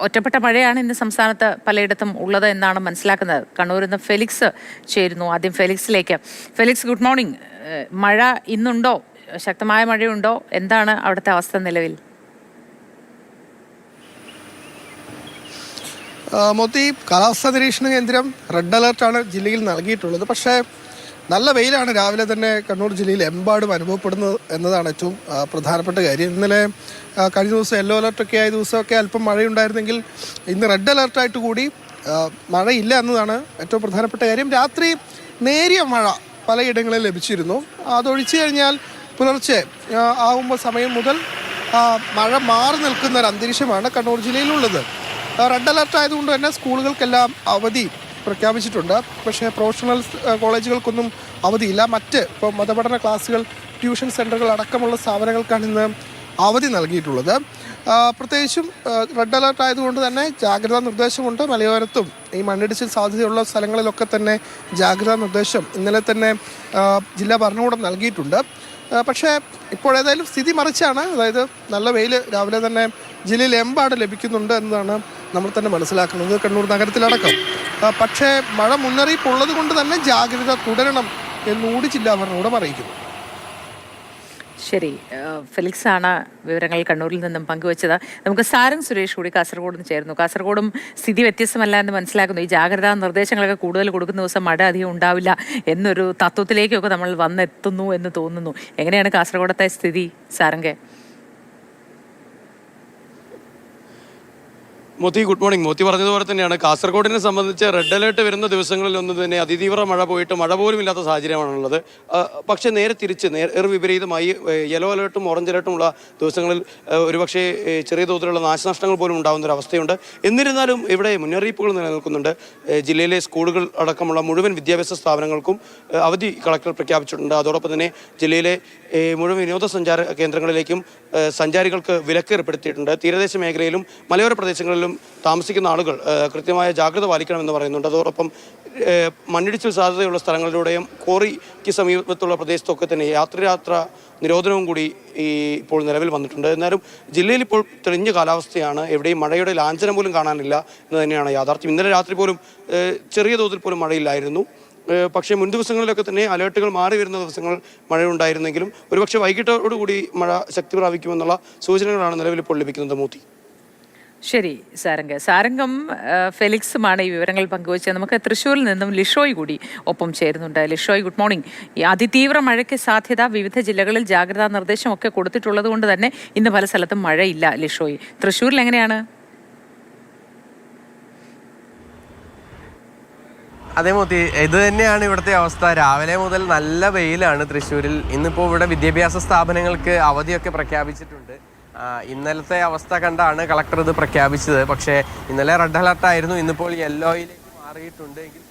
ഒറ്റപ്പെട്ട മഴയാണ് ഇന്ന് സംസ്ഥാനത്ത് പലയിടത്തും ഉള്ളത് എന്നാണ് മനസ്സിലാക്കുന്നത്. കണ്ണൂരിൽ നിന്ന് ഫെലിക്സ് ചേരുന്നു. ആദ്യം ഫെലിക്സിലേക്ക്. Felix, good morning. മഴ ഇന്നുണ്ടോ? ശക്തമായ മഴയുണ്ടോ? എന്താണ് അവിടുത്തെ അവസ്ഥ നിലവിൽ? മോത്തി, കാലാവസ്ഥാ നിരീക്ഷണ കേന്ദ്രം റെഡ് അലർട്ടാണ് ജില്ലയിൽ നൽകിയിട്ടുള്ളത്. പക്ഷേ നല്ല വെയിലാണ് രാവിലെ തന്നെ കണ്ണൂർ ജില്ലയിൽ എമ്പാടും അനുഭവപ്പെടുന്നത് എന്നതാണ് ഏറ്റവും പ്രധാനപ്പെട്ട കാര്യം. ഇന്നലെ കഴിഞ്ഞ ദിവസം യെല്ലോ അലർട്ടൊക്കെ ആയ ദിവസമൊക്കെ അല്പം മഴയുണ്ടായിരുന്നെങ്കിൽ ഇന്ന് റെഡ് അലർട്ടായിട്ട് കൂടി മഴയില്ല എന്നതാണ് ഏറ്റവും പ്രധാനപ്പെട്ട കാര്യം. രാത്രി നേരിയ മഴ പലയിടങ്ങളിൽ ലഭിച്ചിരുന്നു. അതൊഴിച്ചു കഴിഞ്ഞാൽ പുലർച്ചെ ആകുമ്പോൾ സമയം മുതൽ മഴ മാറി നിൽക്കുന്ന ഒരു അന്തരീക്ഷമാണ് കണ്ണൂർ ജില്ലയിലുള്ളത്. റെഡ് അലർട്ട് ആയതുകൊണ്ട് തന്നെ സ്കൂളുകൾക്കെല്ലാം അവധി പ്രഖ്യാപിച്ചിട്ടുണ്ട്. പക്ഷേ പ്രൊഫഷണൽ കോളേജുകൾക്കൊന്നും അവധിയില്ല. ഇപ്പോൾ മതപഠന ക്ലാസ്സുകൾ, ട്യൂഷൻ സെൻ്ററുകൾ അടക്കമുള്ള സ്ഥാപനങ്ങൾക്കാണ് ഇന്ന് അവധി നൽകിയിട്ടുള്ളത്. പ്രത്യേകിച്ചും റെഡ് അലർട്ട് ആയതുകൊണ്ട് തന്നെ ജാഗ്രതാ നിർദ്ദേശമുണ്ട്. മലയോരത്തും ഈ മണ്ണിടിച്ചിൽ സാധ്യതയുള്ള സ്ഥലങ്ങളിലൊക്കെ തന്നെ ജാഗ്രതാ നിർദ്ദേശം ഇന്നലെ തന്നെ ജില്ലാ ഭരണകൂടം നൽകിയിട്ടുണ്ട്. പക്ഷേ ഇപ്പോഴേതായാലും സ്ഥിതി മറിച്ചാണ്. അതായത് നല്ല വെയിൽ രാവിലെ തന്നെ ജില്ലയിൽ എമ്പാട് ലഭിക്കുന്നുണ്ട് എന്നതാണ് നമ്മൾ തന്നെ മനസ്സിലാക്കുന്നത്, കണ്ണൂർ നഗരത്തിലടക്കം. പക്ഷേ മഴ മുന്നറിയിപ്പ് ഉള്ളത് കൊണ്ട് തന്നെ ജാഗ്രത തുടരണം എന്നുകൂടി ജില്ലാ ഭരണകൂടം അറിയിക്കുന്നു. ശരി, ഫെലിക്സ് ആണ് വിവരങ്ങൾ കണ്ണൂരിൽ നിന്നും പങ്കുവച്ചത്. നമുക്ക് സാരംഗ് സുരേഷ് കൂടി കാസർഗോഡ് നിന്ന് ചേർന്നു. കാസർഗോഡും സ്ഥിതി വ്യത്യസ്തമല്ല എന്ന് മനസ്സിലാക്കുന്നു. ഈ ജാഗ്രതാ നിർദ്ദേശങ്ങളൊക്കെ കൂടുതൽ കൊടുക്കുന്ന ദിവസം മഴ അധികം ഉണ്ടാവില്ല എന്നൊരു തത്വത്തിലേക്കൊക്കെ നമ്മൾ വന്നെത്തുന്നു എന്ന് തോന്നുന്നു. എങ്ങനെയാണ് കാസർഗോഡത്തെ സ്ഥിതി, സാരംഗെ? Moti, good morning. മോത്തി പറഞ്ഞതുപോലെ തന്നെയാണ് കാസർഗോഡിനെ സംബന്ധിച്ച് റെഡ് അലേർട്ട് വരുന്ന ദിവസങ്ങളിലൊന്നും തന്നെ അതിതീവ്ര മഴ പോയിട്ട് മഴ പോലും ഇല്ലാത്ത സാഹചര്യമാണുള്ളത്. പക്ഷേ നേരെ തിരിച്ച് വിപരീതമായി യെല്ലോ അലേർട്ടും ഓറഞ്ച് അലേർട്ടും ഉള്ള ദിവസങ്ങളിൽ ഒരുപക്ഷെ ചെറിയ തോതിലുള്ള നാശനഷ്ടങ്ങൾ പോലും ഉണ്ടാകുന്ന ഒരു അവസ്ഥയുണ്ട്. എന്നിരുന്നാലും ഇവിടെ മുന്നറിയിപ്പുകൾ നിലനിൽക്കുന്നുണ്ട്. ജില്ലയിലെ സ്കൂളുകൾ അടക്കമുള്ള മുഴുവൻ വിദ്യാഭ്യാസ സ്ഥാപനങ്ങൾക്കും അവധി കളക്ടർ പ്രഖ്യാപിച്ചിട്ടുണ്ട്. അതോടൊപ്പം തന്നെ ജില്ലയിലെ മുഴുവൻ വിനോദസഞ്ചാര കേന്ദ്രങ്ങളിലേക്കും സഞ്ചാരികൾക്ക് വിലക്ക് ഏർപ്പെടുത്തിയിട്ടുണ്ട്. തീരദേശ മേഖലയിലും മലയോര പ്രദേശങ്ങളിലും താമസിക്കുന്ന ആളുകൾ കൃത്യമായ ജാഗ്രത പാലിക്കണമെന്ന് പറയുന്നുണ്ട്. അതോടൊപ്പം മണ്ണിടിച്ചിൽ സാധ്യതയുള്ള സ്ഥലങ്ങളിലൂടെയും കോറിക്ക് സമീപത്തുള്ള പ്രദേശത്തൊക്കെ തന്നെ യാത്ര നിരോധനവും കൂടി ഇപ്പോൾ നിലവിൽ വന്നിട്ടുണ്ട്. എന്നാലും ജില്ലയിൽ ഇപ്പോൾ തെളിഞ്ഞ കാലാവസ്ഥയാണ്. എവിടെയും മഴയുടെ ലാഞ്ചനം പോലും കാണാനില്ല എന്ന് തന്നെയാണ് യാഥാർത്ഥ്യം. ഇന്നലെ രാത്രി പോലും ചെറിയ തോതിൽ പോലും മഴയില്ലായിരുന്നു. പക്ഷേ മുൻ ദിവസങ്ങളിലൊക്കെ തന്നെ അലേർട്ടുകൾ മാറി വരുന്ന ദിവസങ്ങൾ മഴയുണ്ടായിരുന്നെങ്കിലും ഒരുപക്ഷെ വൈകിട്ടോടുകൂടി മഴ ശക്തി പ്രാപിക്കുമെന്നുള്ള സൂചനകളാണ് നിലവിൽ ഇപ്പോൾ ലഭിക്കുന്നത്. മൂത്തി. ശരി സാരംഗം ഫെലിക്സുമാണ് ഈ വിവരങ്ങൾ പങ്കുവച്ചത്. നമുക്ക് തൃശ്ശൂരിൽ നിന്നും ലിഷോയ് കൂടി ഒപ്പം ചേരുന്നുണ്ട്. Lishoy, good morning. ഈ അതിതീവ്ര മഴയ്ക്ക് സാധ്യത, വിവിധ ജില്ലകളിൽ ജാഗ്രതാ നിർദ്ദേശമൊക്കെ കൊടുത്തിട്ടുള്ളത് കൊണ്ട് തന്നെ ഇന്ന് പല സ്ഥലത്തും മഴയില്ല. ലിഷോയ്, തൃശ്ശൂരിൽ എങ്ങനെയാണ്? അതേ മോത്തി, ഇത് തന്നെയാണ് ഇവിടുത്തെ അവസ്ഥ. രാവിലെ മുതൽ നല്ല വെയിലാണ് തൃശ്ശൂരിൽ. ഇന്നിപ്പോൾ ഇവിടെ വിദ്യാഭ്യാസ സ്ഥാപനങ്ങൾക്ക് അവധിയൊക്കെ പ്രഖ്യാപിച്ചിട്ടുണ്ട്. ഇന്നലത്തെ അവസ്ഥ കണ്ടാണ് കളക്ടർ ഇത് പ്രഖ്യാപിച്ചത്. പക്ഷേ ഇന്നലെ റെഡ് അലർട്ടായിരുന്നു, ഇന്നിപ്പോൾ യെല്ലോയിലേക്ക് മാറിയിട്ടുണ്ട്. എങ്കിൽ